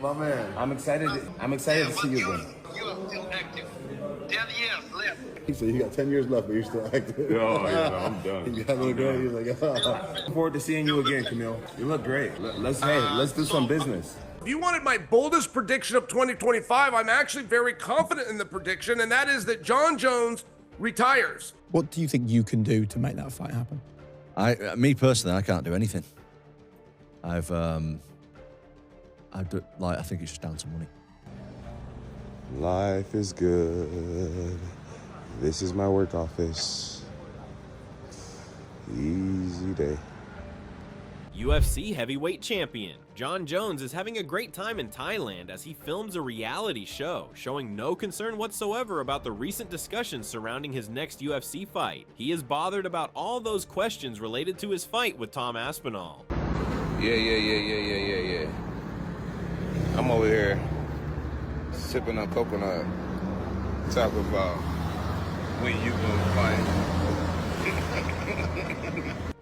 My man. I'm excited to see you again. You are still active. 10 years left. He said you got 10 years left, but you're still active. Oh, yeah, no, I'm done. He got a little girl. He's like, Looking forward to seeing you again, Camille. You look great. Let's do some business. If you wanted my boldest prediction of 2025, I'm actually very confident in the prediction, and that is that Jon Jones retires. What do you think you can do to make that fight happen? Me personally, I can't do anything. I think it's just down to money. Life is good. This is my work office. Easy day. UFC heavyweight champion Jon Jones is having a great time in Thailand as he films a reality show, showing no concern whatsoever about the recent discussions surrounding his next UFC fight. He is bothered about all those questions related to his fight with Tom Aspinall. Yeah. I'm over here sipping on coconut, talking about when you gonna fight.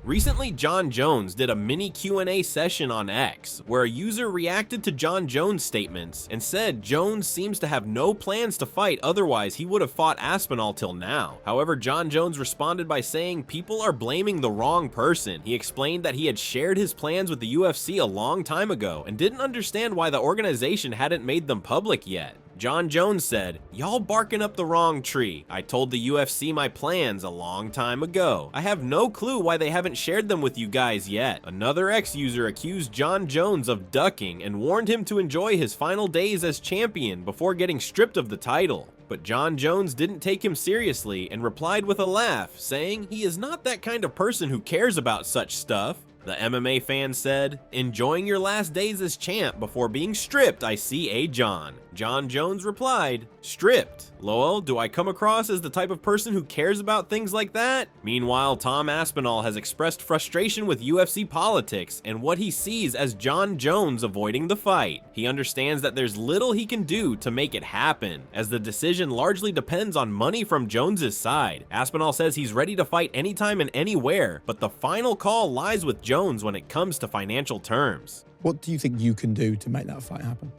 Recently, Jon Jones did a mini Q&A session on X, where a user reacted to Jon Jones' statements and said Jones seems to have no plans to fight, otherwise he would have fought Aspinall till now. However, Jon Jones responded by saying people are blaming the wrong person. He explained that he had shared his plans with the UFC a long time ago and didn't understand why the organization hadn't made them public yet. Jon Jones said, "Y'all barking up the wrong tree. I told the UFC my plans a long time ago. I have no clue why they haven't shared them with you guys yet." Another X-user accused Jon Jones of ducking and warned him to enjoy his final days as champion before getting stripped of the title. But Jon Jones didn't take him seriously and replied with a laugh, saying he is not that kind of person who cares about such stuff. The MMA fan said, "Enjoying your last days as champ before being stripped, I see, Jon." Jon Jones replied, "Stripped? Lol, do I come across as the type of person who cares about things like that?" Meanwhile, Tom Aspinall has expressed frustration with UFC politics and what he sees as Jon Jones avoiding the fight. He understands that there's little he can do to make it happen, as the decision largely depends on money from Jones's side. Aspinall says he's ready to fight anytime and anywhere, but the final call lies with Jones when it comes to financial terms. What do you think you can do to make that fight happen?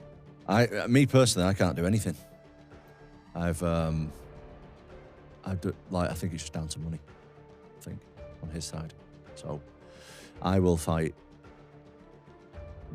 Me personally, I can't do anything. I think it's just down to money. I think on his side, so I will fight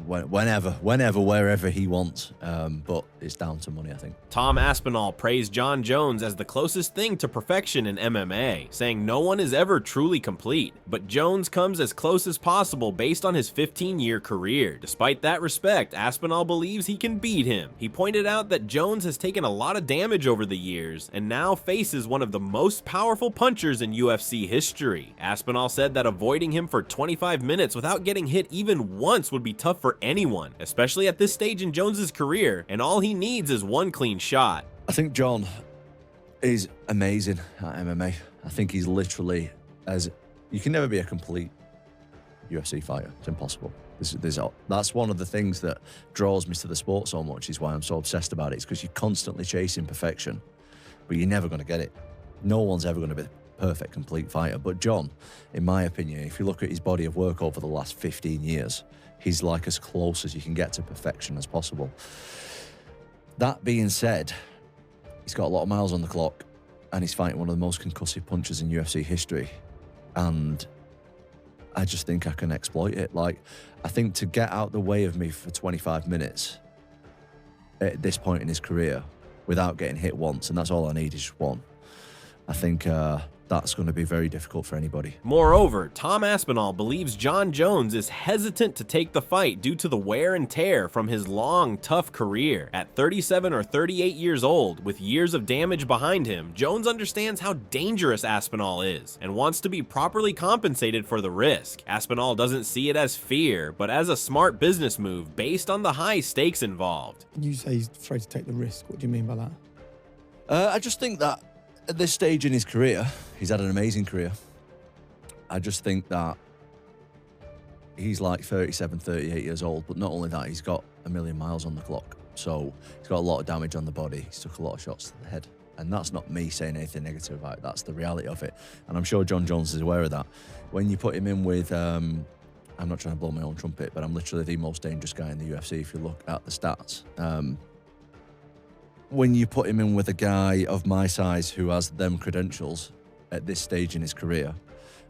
whenever, wherever he wants. But it's down to money, I think. Tom Aspinall praised Jon Jones as the closest thing to perfection in MMA, saying no one is ever truly complete, but Jones comes as close as possible based on his 15-year career. Despite that respect, Aspinall believes he can beat him. He pointed out that Jones has taken a lot of damage over the years and now faces one of the most powerful punchers in UFC history. Aspinall said that avoiding him for 25 minutes without getting hit even once would be tough for anyone, especially at this stage in Jones's career, and all he needs is one clean shot. I think Jon is amazing at MMA. I think he's literally you can never be a complete UFC fighter. It's impossible. That's one of the things that draws me to the sport so much, is why I'm so obsessed about it. It's because you're constantly chasing perfection, but you're never going to get it. No one's ever going to be the perfect, complete fighter. But Jon, in my opinion, if you look at his body of work over the last 15 years, he's like as close as you can get to perfection as possible. That being said, he's got a lot of miles on the clock, and he's fighting one of the most concussive punchers in UFC history. And I just think I can exploit it. Like, I think to get out the way of me for 25 minutes at this point in his career without getting hit once, and that's all I need is just one, I think that's going to be very difficult for anybody. Moreover, Tom Aspinall believes Jon Jones is hesitant to take the fight due to the wear and tear from his long, tough career. At 37 or 38 years old, with years of damage behind him, Jones understands how dangerous Aspinall is and wants to be properly compensated for the risk. Aspinall doesn't see it as fear, but as a smart business move based on the high stakes involved. You say he's afraid to take the risk. What do you mean by that? I just think that at this stage in his career, he's had an amazing career. I just think that he's like 37, 38 years old, but not only that, he's got a million miles on the clock. So he's got a lot of damage on the body. He's took a lot of shots to the head. And that's not me saying anything negative about it. That's the reality of it. And I'm sure Jon Jones is aware of that. When you put him in with I'm not trying to blow my own trumpet, but I'm literally the most dangerous guy in the UFC if you look at the stats. When you put him in with a guy of my size who has them credentials at this stage in his career,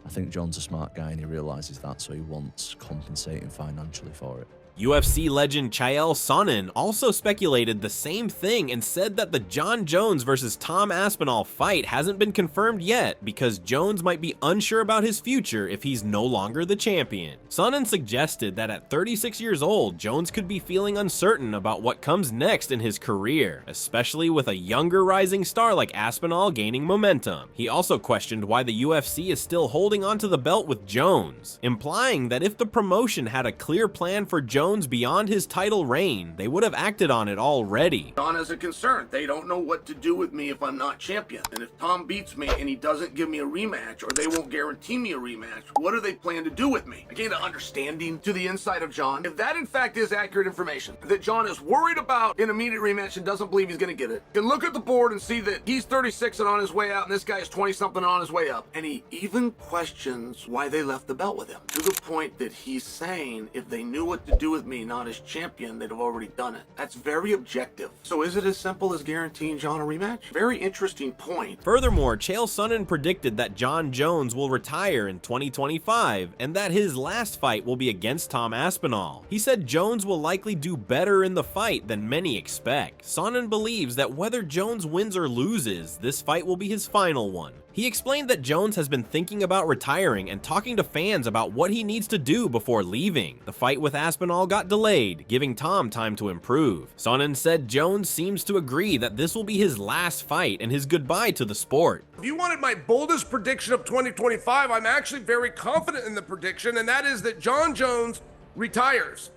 I think John's a smart guy and he realizes that, so he wants compensating financially for it. UFC legend Chael Sonnen also speculated the same thing and said that the Jon Jones versus Tom Aspinall fight hasn't been confirmed yet because Jones might be unsure about his future if he's no longer the champion. Sonnen suggested that at 36 years old, Jones could be feeling uncertain about what comes next in his career, especially with a younger rising star like Aspinall gaining momentum. He also questioned why the UFC is still holding onto the belt with Jones, implying that if the promotion had a clear plan for Jones beyond his title reign, they would have acted on it already. Don has a concern. They don't know what to do with me if I'm not champion. And if Tom beats me and he doesn't give me a rematch, or they won't guarantee me a rematch, what do they plan to do with me? Again, an understanding to the inside of John. If that in fact is accurate information, that John is worried about an immediate rematch and doesn't believe he's going to get it, can look at the board and see that he's 36 and on his way out, and this guy is 20-something on his way up. And he even questions why they left the belt with him, to the point that he's saying if they knew what to do with me not as champion, they'd have already done it. That's very objective. So is it as simple as guaranteeing John a rematch? Very interesting point. Furthermore, Chael Sonnen predicted that Jon Jones will retire in 2025 and that his last fight will be against Tom Aspinall. He said Jones will likely do better in the fight than many expect. Sonnen believes that whether Jones wins or loses, this fight will be his final one. He explained that Jones has been thinking about retiring and talking to fans about what he needs to do before leaving. The fight with Aspinall got delayed, giving Tom time to improve. Sonnen said Jones seems to agree that this will be his last fight and his goodbye to the sport. If you wanted my boldest prediction of 2025, I'm actually very confident in the prediction, and that is that Jon Jones retires.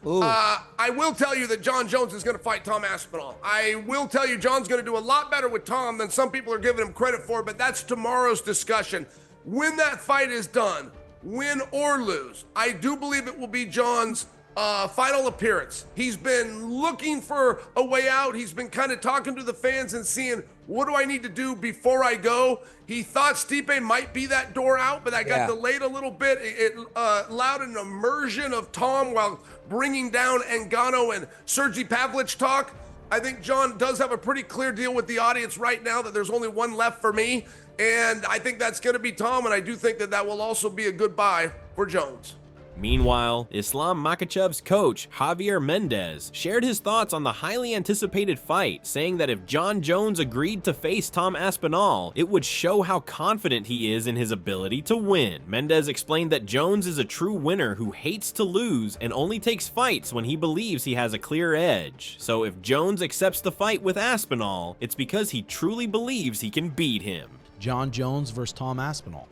I will tell you that Jon Jones is going to fight Tom Aspinall. I will tell you John's going to do a lot better with Tom than some people are giving him credit for, but that's tomorrow's discussion. When that fight is done, win or lose, I do believe it will be John's final appearance. He's been looking for a way out. He's been kind of talking to the fans and seeing, what do I need to do before I go? He thought Stipe might be that door out, but that got delayed a little bit. It allowed an immersion of Tom while bringing down Ngannou and Sergey Pavlich talk. I think John does have a pretty clear deal with the audience right now that there's only one left for me, and I think that's going to be Tom, and I do think that that will also be a goodbye for Jones. Meanwhile, Islam Makhachev's coach, Javier Mendez, shared his thoughts on the highly anticipated fight, saying that if Jon Jones agreed to face Tom Aspinall, it would show how confident he is in his ability to win. Mendez explained that Jones is a true winner who hates to lose and only takes fights when he believes he has a clear edge. So if Jones accepts the fight with Aspinall, it's because he truly believes he can beat him. Jon Jones versus Tom Aspinall.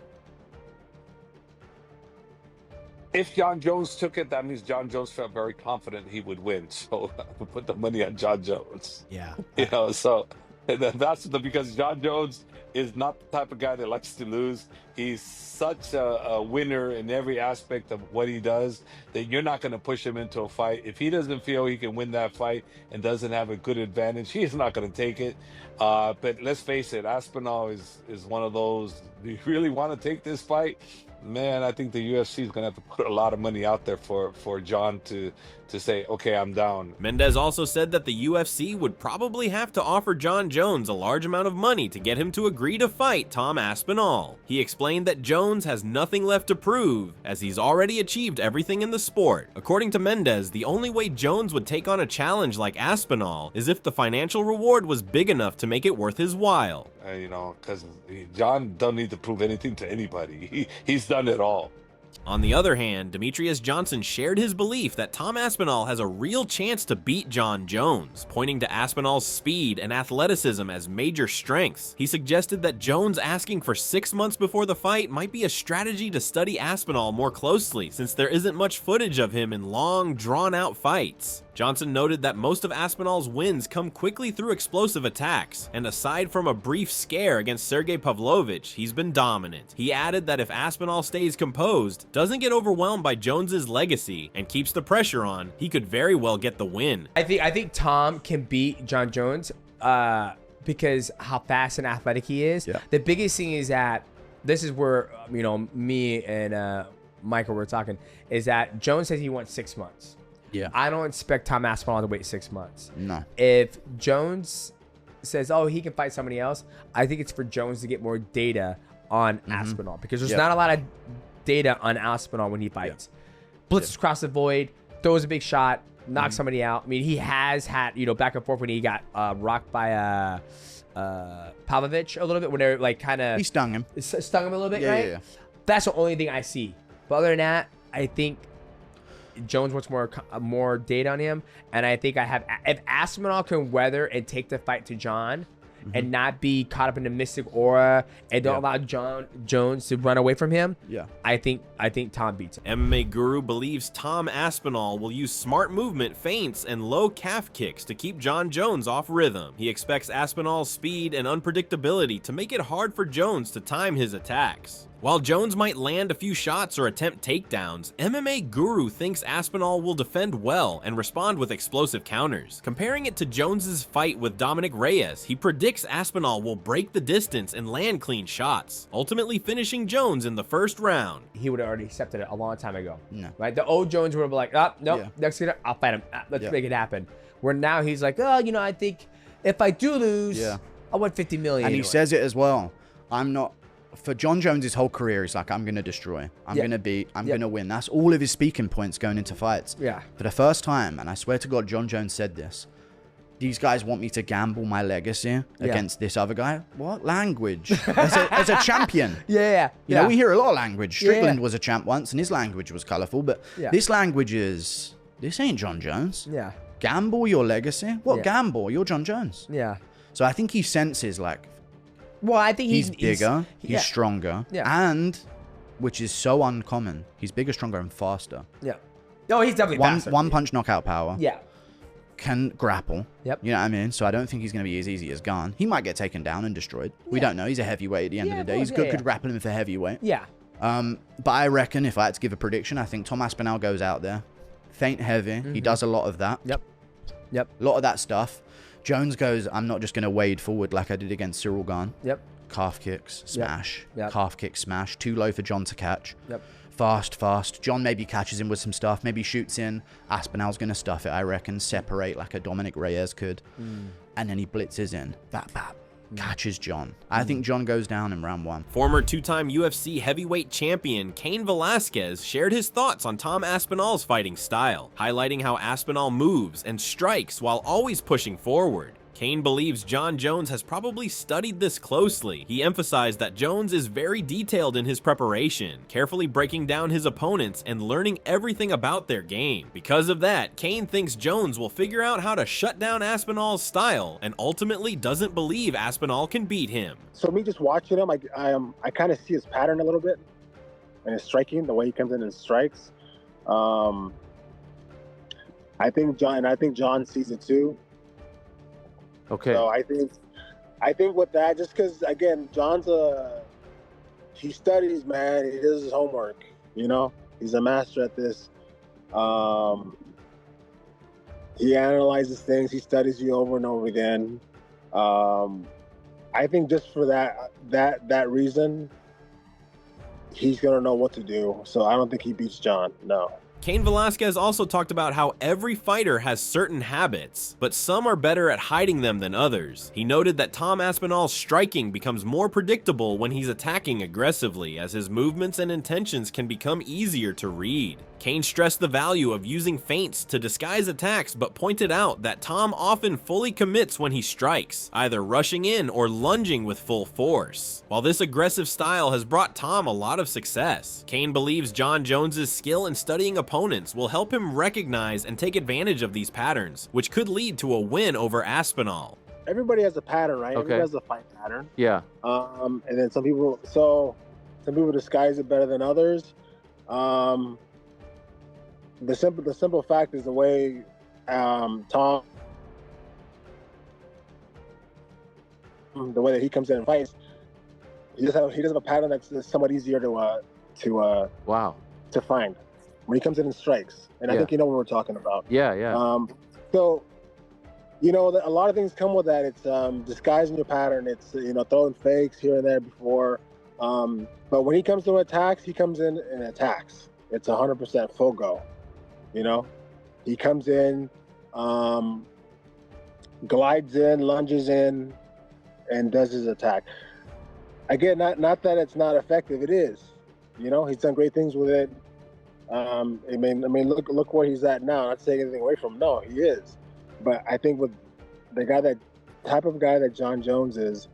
If Jon Jones took it, that means Jon Jones felt very confident he would win. So I would put the money on Jon Jones. Yeah. You know, so that's because Jon Jones is not the type of guy that likes to lose. He's such a winner in every aspect of what he does that you're not going to push him into a fight. If he doesn't feel he can win that fight and doesn't have a good advantage, he's not going to take it. But let's face it, Aspinall is one of those, do you really want to take this fight? Man, I think the UFC is going to have to put a lot of money out there for Jon to say, okay, I'm down. Mendez also said that the UFC would probably have to offer Jon Jones a large amount of money to get him to agree to fight Tom Aspinall. He explained that Jones has nothing left to prove, as he's already achieved everything in the sport. According to Mendez, the only way Jones would take on a challenge like Aspinall is if the financial reward was big enough to make it worth his while. You know, because Jon don't need to prove anything to anybody. He's done it all. On the other hand, Demetrius Johnson shared his belief that Tom Aspinall has a real chance to beat Jon Jones, pointing to Aspinall's speed and athleticism as major strengths. He suggested that Jones asking for 6 months before the fight might be a strategy to study Aspinall more closely, since there isn't much footage of him in long, drawn-out fights. Johnson noted that most of Aspinall's wins come quickly through explosive attacks, and aside from a brief scare against Sergey Pavlovich, he's been dominant. He added that if Aspinall stays composed, doesn't get overwhelmed by Jones's legacy, and keeps the pressure on, he could very well get the win. I think Tom can beat Jon Jones because how fast and athletic he is. Yeah. The biggest thing is that this is where, you know, me and Michael, we're talking, is that Jones says he wants 6 months. Yeah. I don't expect Tom Aspinall to wait 6 months. No. If Jones says, oh, he can fight somebody else, I think it's for Jones to get more data on Aspinall, because there's not a lot of data on Aspinall when he fights. Blitzes across the void, throws a big shot, knocks somebody out. I mean, he has had, back and forth when he got rocked by Pavlovich a little bit, when they're like kind of... He stung him. Stung him a little bit, right? Yeah. That's the only thing I see. But other than that, I think Jones wants more data on him, and I think if Aspinall can weather and take the fight to John, and not be caught up in the mystic aura, and don't allow Jones to run away from him, I think Tom beats him. MMA Guru believes Tom Aspinall will use smart movement, feints, and low calf kicks to keep John Jones off rhythm. He expects Aspinall's speed and unpredictability to make it hard for Jones to time his attacks. While Jones might land a few shots or attempt takedowns, MMA Guru thinks Aspinall will defend well and respond with explosive counters. Comparing it to Jones's fight with Dominic Reyes, he predicts Aspinall will break the distance and land clean shots, ultimately finishing Jones in the first round. He would have already accepted it a long time ago. No. Right? The old Jones would have been like, oh, nope, next hitter, I'll fight him. Let's make it happen. Where now he's like, oh, I think if I do lose, I want 50 million. And he says it as well. For John Jones' whole career, he's like, I'm going to destroy. I'm going to beat. I'm going to win. That's all of his speaking points going into fights. Yeah. For the first time, and I swear to God, John Jones said this, these guys want me to gamble my legacy against this other guy. What language? as a champion. You know, we hear a lot of language. Strickland was a champ once, and his language was colorful. But this language is, this ain't John Jones. Yeah. Gamble your legacy? What gamble? You're John Jones. Yeah. So I think he senses, like, well, I think he's bigger, he's stronger, and, which is so uncommon, he's bigger, stronger, and faster. Yeah. Oh, he's definitely faster. One punch knockout power. Yeah. Can grapple. Yep. You know what I mean? So I don't think he's going to be as easy as Gunn. He might get taken down and destroyed. We don't know. He's a heavyweight at the end of the day. He's good. Could grapple him for heavyweight. Yeah. But I reckon if I had to give a prediction, I think Tom Aspinall goes out there, feint heavy. He does a lot of that. Yep. A lot of that stuff. Jones goes, I'm not just going to wade forward like I did against Cyril Gane. Yep. Calf kicks, smash. Yep. Calf kick, smash. Too low for John to catch. Yep. Fast. John maybe catches him with some stuff. Maybe shoots in. Aspinall's going to stuff it, I reckon. Separate like a Dominic Reyes could. And then he blitzes in. Bap. Catches John. I think John goes down in round 1. Former two-time UFC heavyweight champion Cain Velasquez shared his thoughts on Tom Aspinall's fighting style, highlighting how Aspinall moves and strikes while always pushing forward. Cain believes John Jones has probably studied this closely. He emphasized that Jones is very detailed in his preparation, carefully breaking down his opponents and learning everything about their game. Because of that, Cain thinks Jones will figure out how to shut down Aspinall's style and ultimately doesn't believe Aspinall can beat him. So me just watching him, I kind of see his pattern a little bit, and his striking, the way he comes in and strikes. I think John sees it too. Okay. So I think with that, just because again, John's he studies, man. He does his homework. He's a master at this. He analyzes things. He studies you over and over again. I think just for that reason, he's gonna know what to do. So I don't think he beats John. No. Cain Velasquez also talked about how every fighter has certain habits, but some are better at hiding them than others. He noted that Tom Aspinall's striking becomes more predictable when he's attacking aggressively, as his movements and intentions can become easier to read. Cain stressed the value of using feints to disguise attacks, but pointed out that Tom often fully commits when he strikes, either rushing in or lunging with full force. While this aggressive style has brought Tom a lot of success, Cain believes John Jones's skill in studying opponents will help him recognize and take advantage of these patterns, which could lead to a win over Aspinall. Everybody has a pattern, right? Okay. Everybody has a fight pattern. Yeah. And then some people disguise it better than others. The simple fact is the way Tom, the way that he comes in and fights, he doesn't have a pattern that's somewhat easier to find when he comes in and strikes. And I think you know what we're talking about. Yeah. So, a lot of things come with that. It's disguising your pattern. It's throwing fakes here and there before. But when he comes to attacks, he comes in and attacks. it's 100% full go. You know, he comes in, glides in, lunges in, and does his attack. Again, not that it's not effective. It is. You know, he's done great things with it. I mean, look where he's at now. Not taking anything away from him. No, he is. But I think with the type of guy that John Jones is,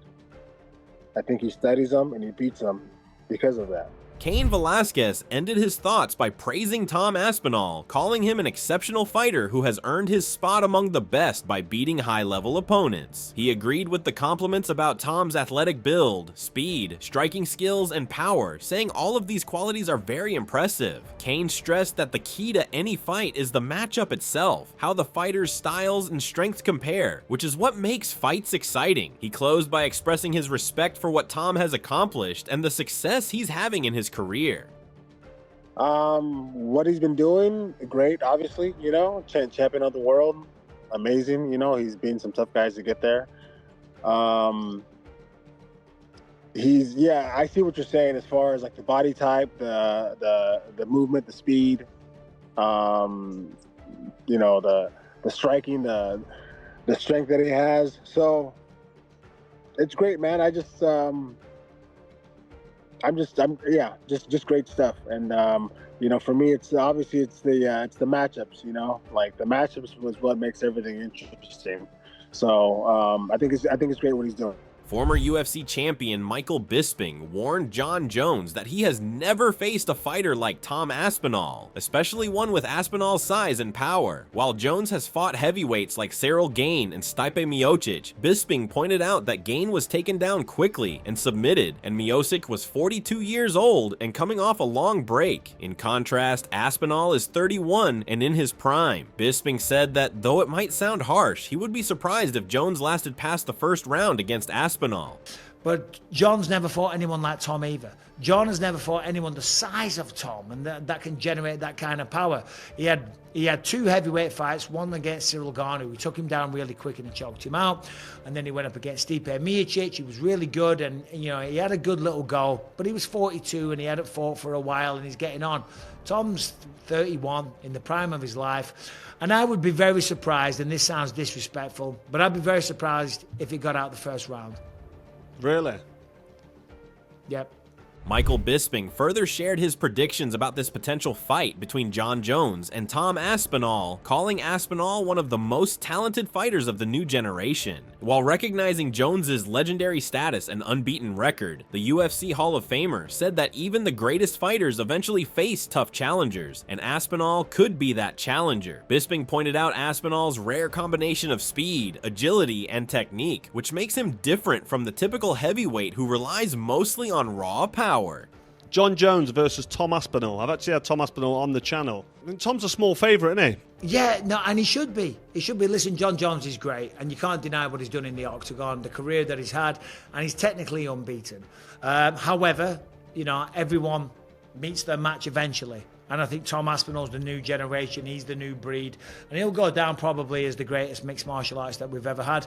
I think he studies him and he beats him because of that. Cain Velasquez ended his thoughts by praising Tom Aspinall, calling him an exceptional fighter who has earned his spot among the best by beating high-level opponents. He agreed with the compliments about Tom's athletic build, speed, striking skills, and power, saying all of these qualities are very impressive. Cain stressed that the key to any fight is the matchup itself, how the fighters' styles and strengths compare, which is what makes fights exciting. He closed by expressing his respect for what Tom has accomplished and the success he's having in his career. What he's been doing, great, obviously, you know, champion of the world, amazing, you know, he's beaten some tough guys to get there. I see what you're saying as far as like the body type, the movement, the speed, you know, the striking, the strength that he has. So it's great, man. Just great stuff. And you know, for me, it's obviously it's the matchups. You know, like the matchups was what makes everything interesting. So I think it's great what he's doing. Former UFC champion Michael Bisping warned John Jones that he has never faced a fighter like Tom Aspinall, especially one with Aspinall's size and power. While Jones has fought heavyweights like Cyril Gane and Stipe Miocic, Bisping pointed out that Gane was taken down quickly and submitted, and Miocic was 42 years old and coming off a long break. In contrast, Aspinall is 31 and in his prime. Bisping said that though it might sound harsh, he would be surprised if Jones lasted past the first round against Aspinall. But John's never fought anyone like Tom either. John has never fought anyone the size of Tom, and that can generate that kind of power. He had two heavyweight fights, one against Cyril Gane, who took him down really quick and choked him out, and then he went up against Stipe Miocic. He was really good, and you know, he had a good little go, but he was 42 and he hadn't fought for a while, and he's getting on. Tom's 31, in the prime of his life, and I would be very surprised, and this sounds disrespectful, but I'd be very surprised if he got out the first round. Really? Yep. Michael Bisping further shared his predictions about this potential fight between John Jones and Tom Aspinall, calling Aspinall one of the most talented fighters of the new generation. While recognizing Jones's legendary status and unbeaten record, the UFC Hall of Famer said that even the greatest fighters eventually face tough challengers, and Aspinall could be that challenger. Bisping pointed out Aspinall's rare combination of speed, agility, and technique, which makes him different from the typical heavyweight who relies mostly on raw power. John Jones versus Tom Aspinall. I've actually had Tom Aspinall on the channel. I mean, Tom's a small favourite, isn't he? Yeah, no, and he should be. He should be. Listen, John Jones is great, and you can't deny what he's done in the octagon, the career that he's had, and he's technically unbeaten. However, you know, everyone meets their match eventually. And I think Tom Aspinall's the new generation. He's the new breed. And he'll go down probably as the greatest mixed martial artist that we've ever had.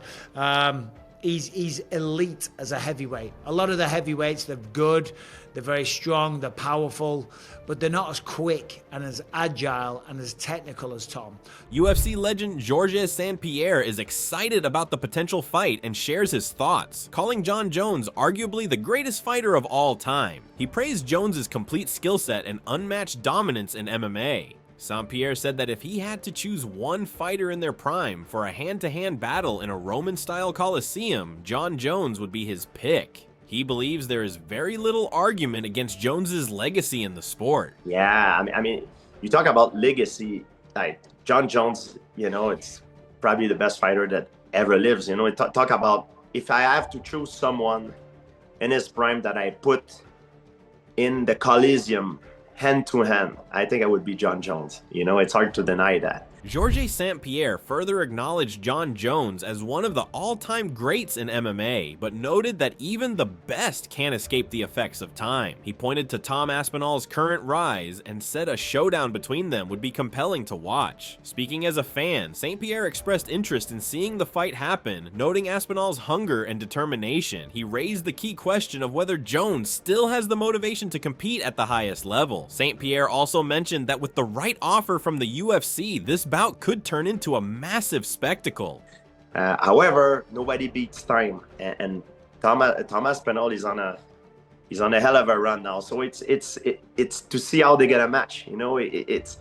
He's elite as a heavyweight. A lot of the heavyweights, they're good, they're very strong, they're powerful, but they're not as quick and as agile and as technical as Tom. UFC legend Georges St-Pierre is excited about the potential fight and shares his thoughts, calling John Jones arguably the greatest fighter of all time. He praised Jones's complete skill set and unmatched dominance in MMA. St-Pierre said that if he had to choose one fighter in their prime for a hand-to-hand battle in a Roman-style Coliseum, John Jones would be his pick. He believes there is very little argument against Jones's legacy in the sport. Yeah, I mean, you talk about legacy, like John Jones, you know, it's probably the best fighter that ever lives. You know, talk about if I have to choose someone in his prime that I put in the Coliseum hand to hand, I think I would be John Jones. You know, it's hard to deny that. Georges St-Pierre further acknowledged Jon Jones as one of the all-time greats in MMA, but noted that even the best can't escape the effects of time. He pointed to Tom Aspinall's current rise and said a showdown between them would be compelling to watch. Speaking as a fan, St-Pierre expressed interest in seeing the fight happen, noting Aspinall's hunger and determination. He raised the key question of whether Jones still has the motivation to compete at the highest level. St-Pierre also mentioned that with the right offer from the UFC, this bout could turn into a massive spectacle. However, nobody beats time, and Tom Aspinall is on a hell of a run now. So it's to see how they get a match. You know, it's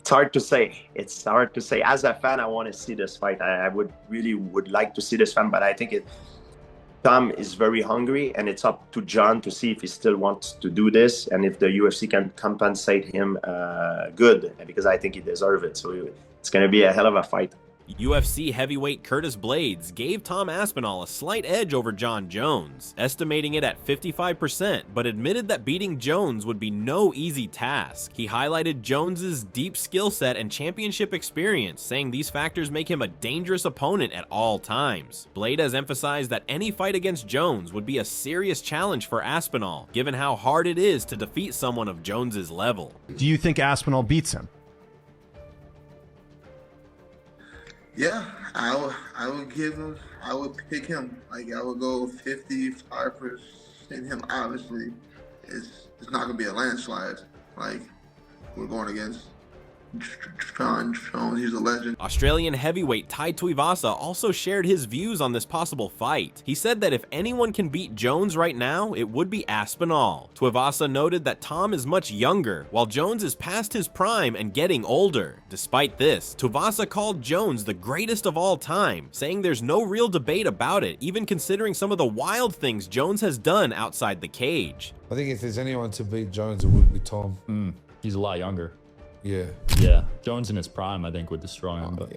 hard to say. It's hard to say. As a fan, I want to see this fight. I would like to see this fight, but I think Tom is very hungry, and it's up to John to see if he still wants to do this and if the UFC can compensate him good, because I think he deserves it. So it's going to be a hell of a fight. UFC heavyweight Curtis Blaydes gave Tom Aspinall a slight edge over Jon Jones, estimating it at 55%, but admitted that beating Jones would be no easy task. He highlighted Jones's deep skill set and championship experience, saying these factors make him a dangerous opponent at all times. Blaydes has emphasized that any fight against Jones would be a serious challenge for Aspinall, given how hard it is to defeat someone of Jones's level. Do you think Aspinall beats him? Yeah, I would pick him. Like, I would go 55% him. Obviously, it's not gonna be a landslide. Like, we're going against Jon Jones. He's a legend. Australian heavyweight Tai Tuivasa also shared his views on this possible fight. He said that if anyone can beat Jones right now, it would be Aspinall. Tuivasa noted that Tom is much younger, while Jones is past his prime and getting older. Despite this, Tuivasa called Jones the greatest of all time, saying there's no real debate about it, even considering some of the wild things Jones has done outside the cage. I think if there's anyone to beat Jones, it would be Tom. He's a lot younger. Yeah. Yeah. Jones in his prime, I think, would destroy him. But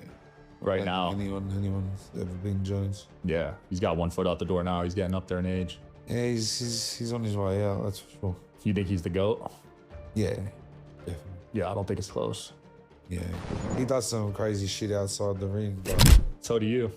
right now, anyone's ever been Jones. Yeah, he's got 1 foot out the door now. He's getting up there in age. Yeah, he's on his way out. That's for sure. You think he's the GOAT? Yeah, definitely. Yeah, I don't think it's close. Yeah, he does some crazy shit outside the ring. But so do you.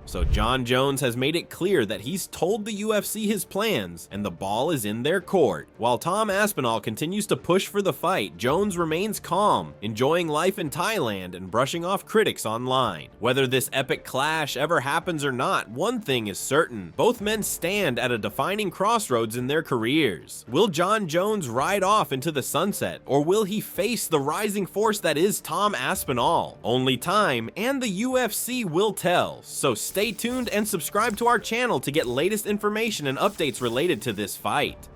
So Jon Jones has made it clear that he's told the UFC his plans, and the ball is in their court. While Tom Aspinall continues to push for the fight, Jones remains calm, enjoying life in Thailand and brushing off critics online. Whether this epic clash ever happens or not, one thing is certain: both men stand at a defining crossroads in their careers. Will Jon Jones ride off into the sunset, or will he face the rising force that is Tom Aspinall? Only time and the UFC will tell, so stay tuned and subscribe to our channel to get latest information and updates related to this fight.